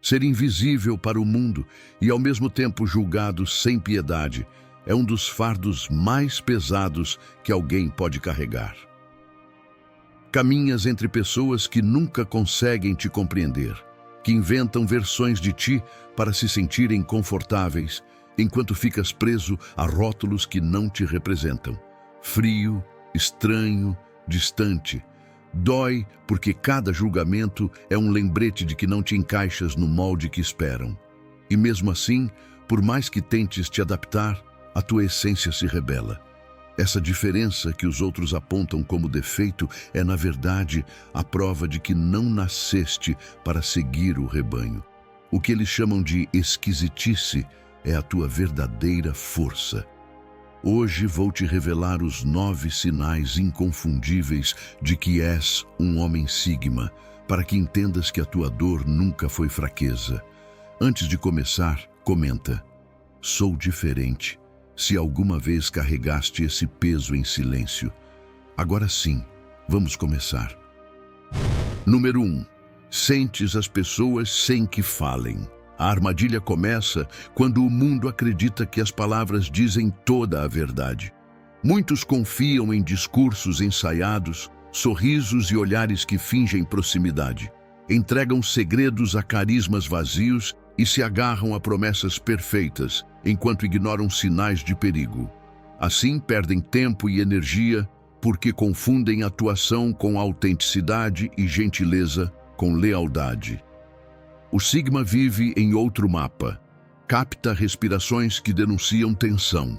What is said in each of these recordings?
Ser invisível para o mundo e ao mesmo tempo julgado sem piedade é um dos fardos mais pesados que alguém pode carregar. Caminhas entre pessoas que nunca conseguem te compreender, que inventam versões de ti para se sentirem confortáveis, enquanto ficas preso a rótulos que não te representam. Frio, estranho, distante. Dói porque cada julgamento é um lembrete de que não te encaixas no molde que esperam. E mesmo assim, por mais que tentes te adaptar, a tua essência se rebela. Essa diferença que os outros apontam como defeito é, na verdade, a prova de que não nasceste para seguir o rebanho. O que eles chamam de esquisitice é a tua verdadeira força. Hoje vou te revelar os 9 sinais inconfundíveis de que és um homem Sigma, para que entendas que a tua dor nunca foi fraqueza. Antes de começar, comenta: sou diferente. Se alguma vez carregaste esse peso em silêncio. Agora sim, vamos começar. Número 1. Sentes as pessoas sem que falem. A armadilha começa quando o mundo acredita que as palavras dizem toda a verdade. Muitos confiam em discursos ensaiados, sorrisos e olhares que fingem proximidade. Entregam segredos a carismas vazios e se agarram a promessas perfeitas, enquanto ignoram sinais de perigo. Assim perdem tempo e energia porque confundem atuação com autenticidade e gentileza com lealdade. O Sigma vive em outro mapa. Capta respirações que denunciam tensão.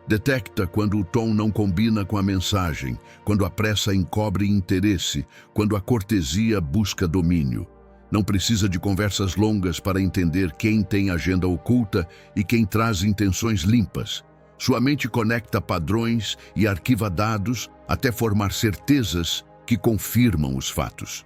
Detecta quando o tom não combina com a mensagem, quando a pressa encobre interesse, quando a cortesia busca domínio. Não precisa de conversas longas para entender quem tem agenda oculta e quem traz intenções limpas. Sua mente conecta padrões e arquiva dados até formar certezas que confirmam os fatos.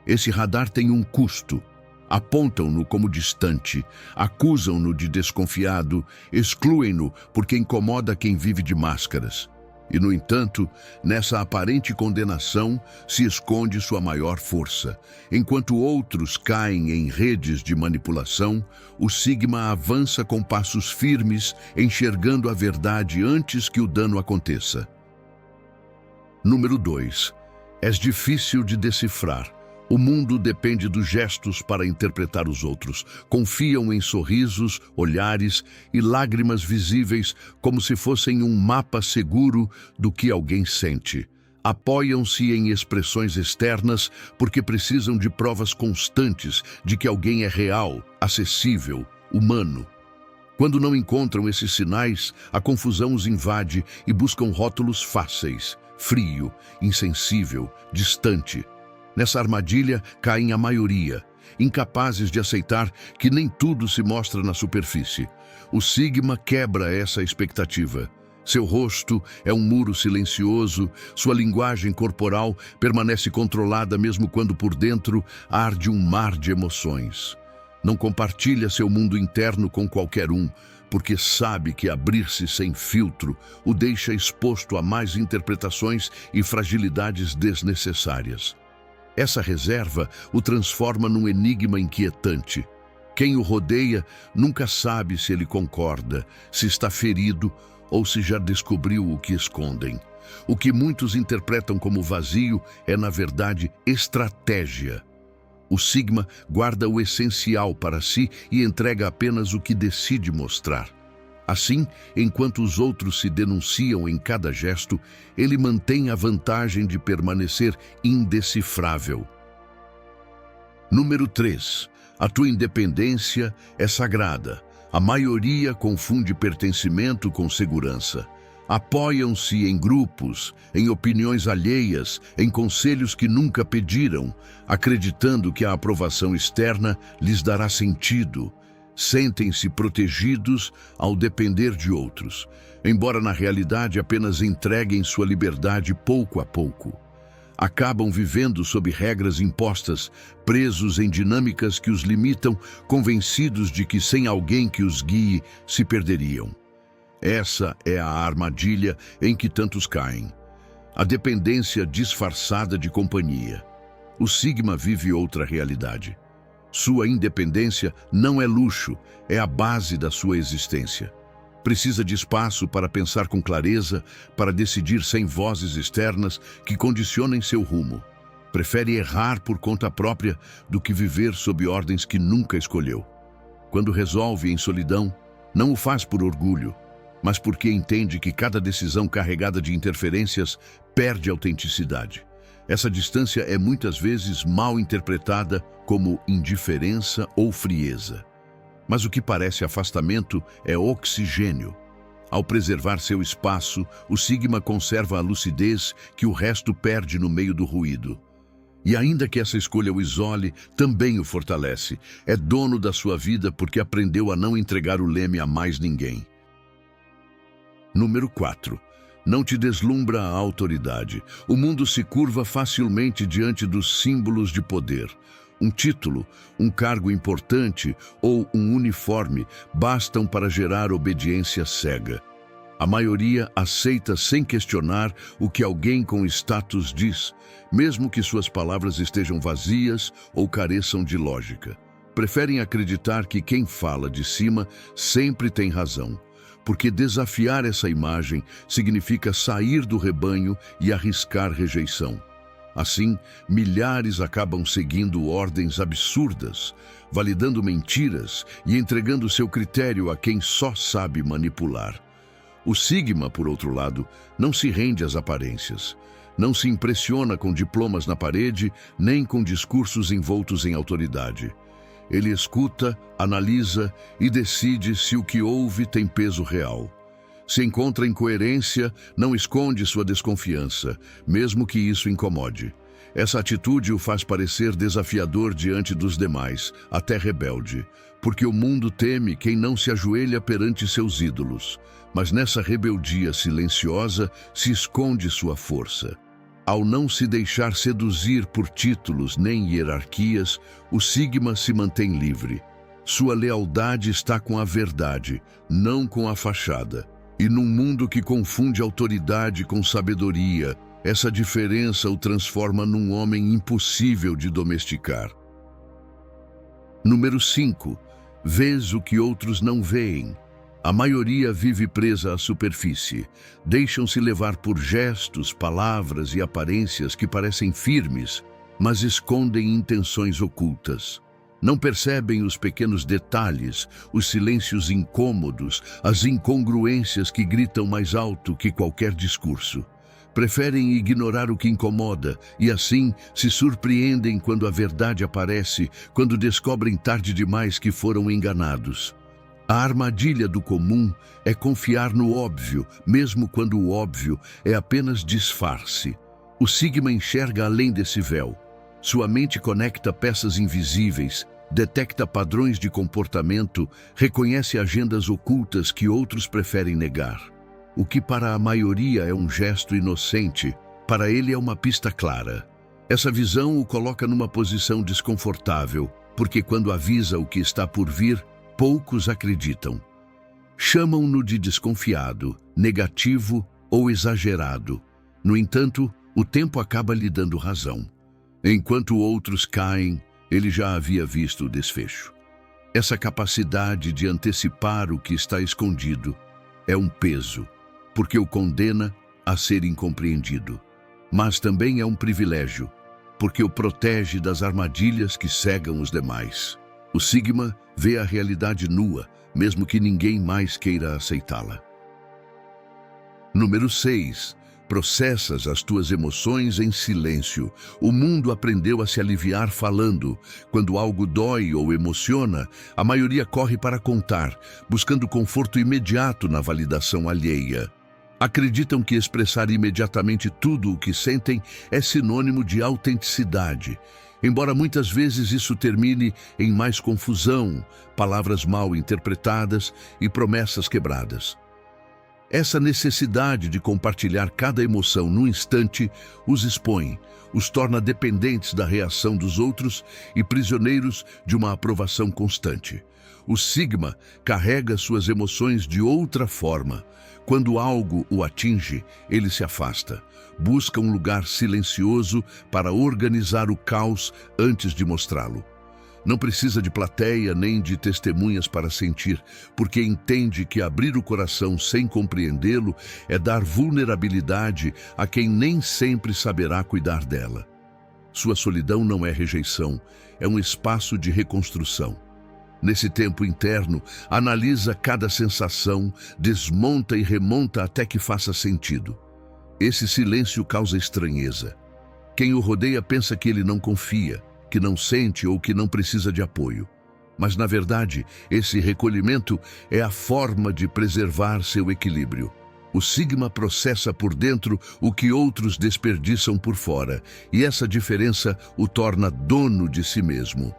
Esse radar tem um custo. Apontam-no como distante, acusam-no de desconfiado, excluem-no porque incomoda quem vive de máscaras. E, no entanto, nessa aparente condenação se esconde sua maior força. Enquanto outros caem em redes de manipulação, o Sigma avança com passos firmes, enxergando a verdade antes que o dano aconteça. Número 2. És difícil de decifrar. O mundo depende dos gestos para interpretar os outros. Confiam em sorrisos, olhares e lágrimas visíveis como se fossem um mapa seguro do que alguém sente. Apoiam-se em expressões externas porque precisam de provas constantes de que alguém é real, acessível, humano. Quando não encontram esses sinais, a confusão os invade e buscam rótulos fáceis: frio, insensível, distante. Nessa armadilha caem a maioria, incapazes de aceitar que nem tudo se mostra na superfície. O Sigma quebra essa expectativa. Seu rosto é um muro silencioso, sua linguagem corporal permanece controlada mesmo quando por dentro arde um mar de emoções. Não compartilha seu mundo interno com qualquer um, porque sabe que abrir-se sem filtro o deixa exposto a mais interpretações e fragilidades desnecessárias. Essa reserva o transforma num enigma inquietante. Quem o rodeia nunca sabe se ele concorda, se está ferido ou se já descobriu o que escondem. O que muitos interpretam como vazio é, na verdade, estratégia. O Sigma guarda o essencial para si e entrega apenas o que decide mostrar. Assim, enquanto os outros se denunciam em cada gesto, ele mantém a vantagem de permanecer indecifrável. Número 3. A tua independência é sagrada. A maioria confunde pertencimento com segurança. Apoiam-se em grupos, em opiniões alheias, em conselhos que nunca pediram, acreditando que a aprovação externa lhes dará sentido. Sentem-se protegidos ao depender de outros, embora na realidade apenas entreguem sua liberdade pouco a pouco. Acabam vivendo sob regras impostas, presos em dinâmicas que os limitam, convencidos de que sem alguém que os guie se perderiam. Essa é a armadilha em que tantos caem. A dependência disfarçada de companhia. O Sigma vive outra realidade. Sua independência não é luxo, é a base da sua existência. Precisa de espaço para pensar com clareza, para decidir sem vozes externas que condicionem seu rumo. Prefere errar por conta própria do que viver sob ordens que nunca escolheu. Quando resolve em solidão, não o faz por orgulho, mas porque entende que cada decisão carregada de interferências perde autenticidade. Essa distância é muitas vezes mal interpretada como indiferença ou frieza. Mas o que parece afastamento é oxigênio. Ao preservar seu espaço, o Sigma conserva a lucidez que o resto perde no meio do ruído. E ainda que essa escolha o isole, também o fortalece. É dono da sua vida porque aprendeu a não entregar o leme a mais ninguém. Número 4. Não te deslumbra a autoridade. O mundo se curva facilmente diante dos símbolos de poder. Um título, um cargo importante ou um uniforme bastam para gerar obediência cega. A maioria aceita sem questionar o que alguém com status diz, mesmo que suas palavras estejam vazias ou careçam de lógica. Preferem acreditar que quem fala de cima sempre tem razão, porque desafiar essa imagem significa sair do rebanho e arriscar rejeição. Assim, milhares acabam seguindo ordens absurdas, validando mentiras e entregando seu critério a quem só sabe manipular. O Sigma, por outro lado, não se rende às aparências. Não se impressiona com diplomas na parede, nem com discursos envoltos em autoridade. Ele escuta, analisa e decide se o que ouve tem peso real. Se encontra incoerência, não esconde sua desconfiança, mesmo que isso incomode. Essa atitude o faz parecer desafiador diante dos demais, até rebelde, porque o mundo teme quem não se ajoelha perante seus ídolos. Mas nessa rebeldia silenciosa se esconde sua força. Ao não se deixar seduzir por títulos nem hierarquias, o Sigma se mantém livre. Sua lealdade está com a verdade, não com a fachada. E num mundo que confunde autoridade com sabedoria, essa diferença o transforma num homem impossível de domesticar. Número 5. Vês o que outros não veem. A maioria vive presa à superfície. Deixam-se levar por gestos, palavras e aparências que parecem firmes, mas escondem intenções ocultas. Não percebem os pequenos detalhes, os silêncios incômodos, as incongruências que gritam mais alto que qualquer discurso. Preferem ignorar o que incomoda e, assim, se surpreendem quando a verdade aparece, quando descobrem tarde demais que foram enganados. A armadilha do comum é confiar no óbvio, mesmo quando o óbvio é apenas disfarce. O Sigma enxerga além desse véu. Sua mente conecta peças invisíveis, detecta padrões de comportamento, reconhece agendas ocultas que outros preferem negar. O que para a maioria é um gesto inocente, para ele é uma pista clara. Essa visão o coloca numa posição desconfortável, porque quando avisa o que está por vir, poucos acreditam. Chamam-no de desconfiado, negativo ou exagerado. No entanto, o tempo acaba lhe dando razão. Enquanto outros caem, ele já havia visto o desfecho. Essa capacidade de antecipar o que está escondido é um peso, porque o condena a ser incompreendido. Mas também é um privilégio, porque o protege das armadilhas que cegam os demais. O Sigma vê a realidade nua, mesmo que ninguém mais queira aceitá-la. Número 6. Processas as tuas emoções em silêncio. O mundo aprendeu a se aliviar falando. Quando algo dói ou emociona, a maioria corre para contar, buscando conforto imediato na validação alheia. Acreditam que expressar imediatamente tudo o que sentem é sinônimo de autenticidade, embora muitas vezes isso termine em mais confusão, palavras mal interpretadas e promessas quebradas. Essa necessidade de compartilhar cada emoção no instante os expõe, os torna dependentes da reação dos outros e prisioneiros de uma aprovação constante. O Sigma carrega suas emoções de outra forma. Quando algo o atinge, ele se afasta. Busca um lugar silencioso para organizar o caos antes de mostrá-lo. Não precisa de plateia nem de testemunhas para sentir, porque entende que abrir o coração sem compreendê-lo é dar vulnerabilidade a quem nem sempre saberá cuidar dela. Sua solidão não é rejeição, é um espaço de reconstrução. Nesse tempo interno, analisa cada sensação, desmonta e remonta até que faça sentido. Esse silêncio causa estranheza. Quem o rodeia pensa que ele não confia, que não sente ou que não precisa de apoio. Mas, na verdade, esse recolhimento é a forma de preservar seu equilíbrio. O Sigma processa por dentro o que outros desperdiçam por fora, e essa diferença o torna dono de si mesmo.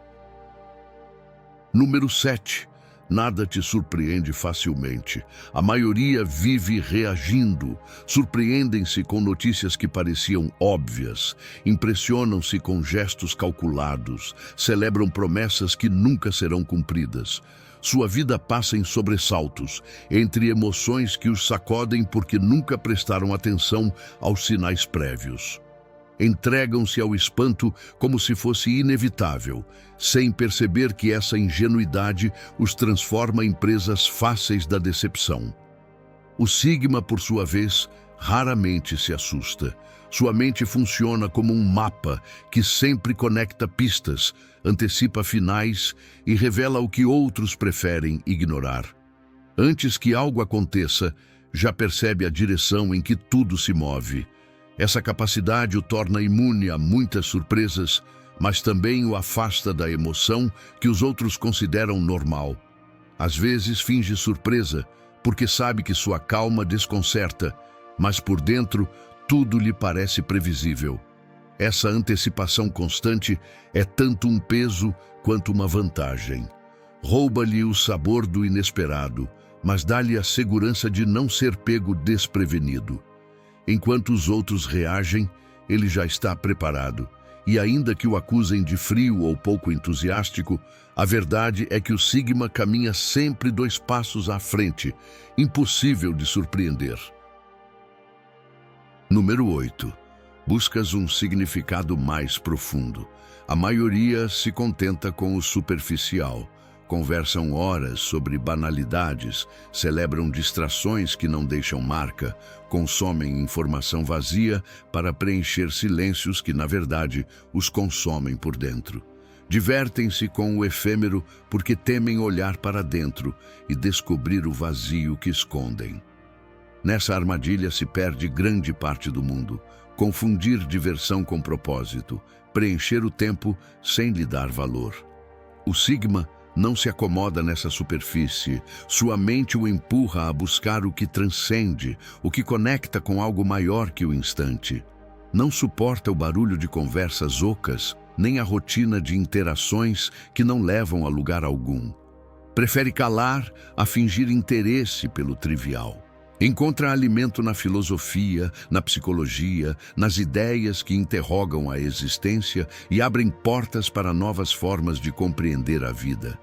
Número 7. Nada te surpreende facilmente. A maioria vive reagindo. Surpreendem-se com notícias que pareciam óbvias. Impressionam-se com gestos calculados. Celebram promessas que nunca serão cumpridas. Sua vida passa em sobressaltos, entre emoções que os sacodem porque nunca prestaram atenção aos sinais prévios. Entregam-se ao espanto como se fosse inevitável, sem perceber que essa ingenuidade os transforma em presas fáceis da decepção. O Sigma, por sua vez, raramente se assusta. Sua mente funciona como um mapa que sempre conecta pistas, antecipa finais e revela o que outros preferem ignorar. Antes que algo aconteça, já percebe a direção em que tudo se move. Essa capacidade o torna imune a muitas surpresas, mas também o afasta da emoção que os outros consideram normal. Às vezes finge surpresa, porque sabe que sua calma desconcerta, mas por dentro tudo lhe parece previsível. Essa antecipação constante é tanto um peso quanto uma vantagem. Rouba-lhe o sabor do inesperado, mas dá-lhe a segurança de não ser pego desprevenido. Enquanto os outros reagem, ele já está preparado. E ainda que o acusem de frio ou pouco entusiástico, a verdade é que o Sigma caminha sempre 2 passos à frente, impossível de surpreender. Número 8. Buscas um significado mais profundo. A maioria se contenta com o superficial. Conversam horas sobre banalidades, celebram distrações que não deixam marca, consomem informação vazia para preencher silêncios que, na verdade, os consomem por dentro. Divertem-se com o efêmero porque temem olhar para dentro e descobrir o vazio que escondem. Nessa armadilha se perde grande parte do mundo. Confundir diversão com propósito, preencher o tempo sem lhe dar valor. O Sigma não se acomoda nessa superfície. Sua mente o empurra a buscar o que transcende, o que conecta com algo maior que o instante. Não suporta o barulho de conversas ocas, nem a rotina de interações que não levam a lugar algum. Prefere calar a fingir interesse pelo trivial. Encontra alimento na filosofia, na psicologia, nas ideias que interrogam a existência e abrem portas para novas formas de compreender a vida.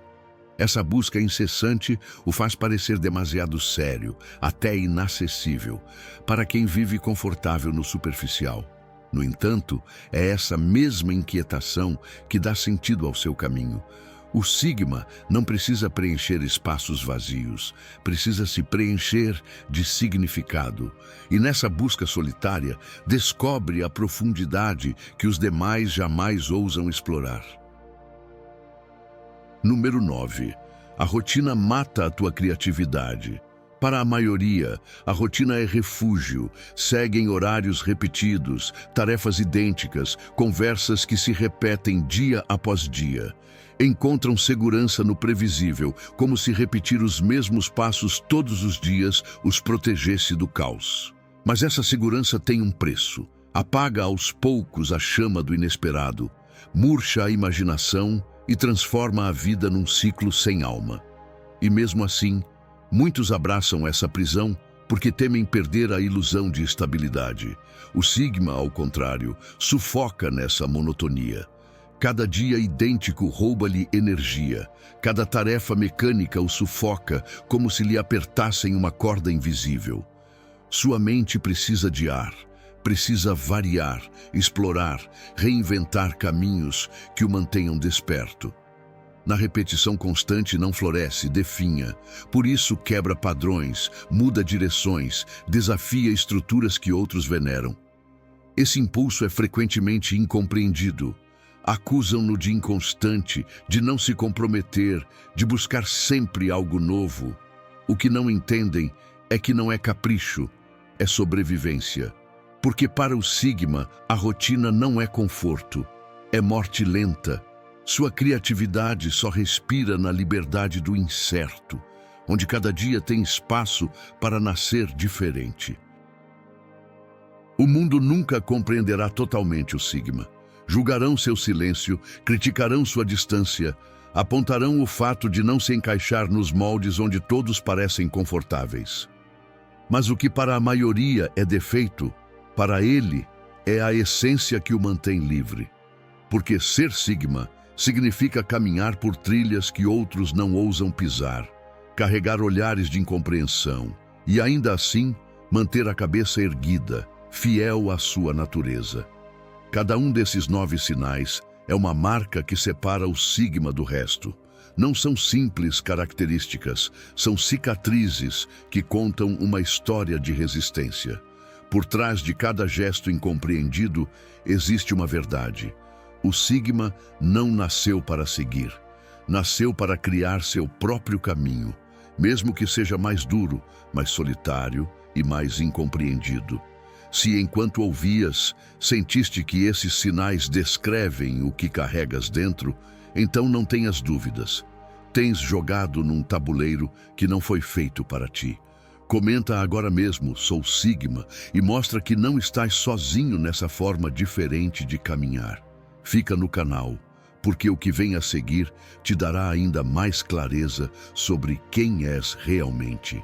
Essa busca incessante o faz parecer demasiado sério, até inacessível, para quem vive confortável no superficial. No entanto, é essa mesma inquietação que dá sentido ao seu caminho. O Sigma não precisa preencher espaços vazios, precisa se preencher de significado. E nessa busca solitária, descobre a profundidade que os demais jamais ousam explorar. Número 9. A rotina mata a tua criatividade. Para a maioria, a rotina é refúgio. Seguem horários repetidos, tarefas idênticas, conversas que se repetem dia após dia. Encontram segurança no previsível, como se repetir os mesmos passos todos os dias os protegesse do caos. Mas essa segurança tem um preço. Apaga aos poucos a chama do inesperado, murcha a imaginação e transforma a vida num ciclo sem alma. E mesmo assim, muitos abraçam essa prisão porque temem perder a ilusão de estabilidade. O Sigma, ao contrário, sufoca nessa monotonia. Cada dia idêntico rouba-lhe energia. Cada tarefa mecânica o sufoca, como se lhe apertassem uma corda invisível. Sua mente precisa de ar, precisa variar, explorar, reinventar caminhos que o mantenham desperto. Na repetição constante não floresce, definha. Por isso quebra padrões, muda direções, desafia estruturas que outros veneram. Esse impulso é frequentemente incompreendido. Acusam-no de inconstante, de não se comprometer, de buscar sempre algo novo. O que não entendem é que não é capricho, é sobrevivência. Porque para o Sigma, a rotina não é conforto, é morte lenta. Sua criatividade só respira na liberdade do incerto, onde cada dia tem espaço para nascer diferente. O mundo nunca compreenderá totalmente o Sigma. Julgarão seu silêncio, criticarão sua distância, apontarão o fato de não se encaixar nos moldes onde todos parecem confortáveis. Mas o que para a maioria é defeito, para ele é a essência que o mantém livre. Porque ser Sigma significa caminhar por trilhas que outros não ousam pisar, carregar olhares de incompreensão e, ainda assim, manter a cabeça erguida, fiel à sua natureza. Cada um desses 9 sinais é uma marca que separa o Sigma do resto. Não são simples características, são cicatrizes que contam uma história de resistência. Por trás de cada gesto incompreendido existe uma verdade. O Sigma não nasceu para seguir, nasceu para criar seu próprio caminho, mesmo que seja mais duro, mais solitário e mais incompreendido. Se enquanto ouvias, sentiste que esses sinais descrevem o que carregas dentro, então não tenhas dúvidas. Tens jogado num tabuleiro que não foi feito para ti. Comenta agora mesmo, sou Sigma, e mostra que não estás sozinho nessa forma diferente de caminhar. Fica no canal, porque o que vem a seguir te dará ainda mais clareza sobre quem és realmente.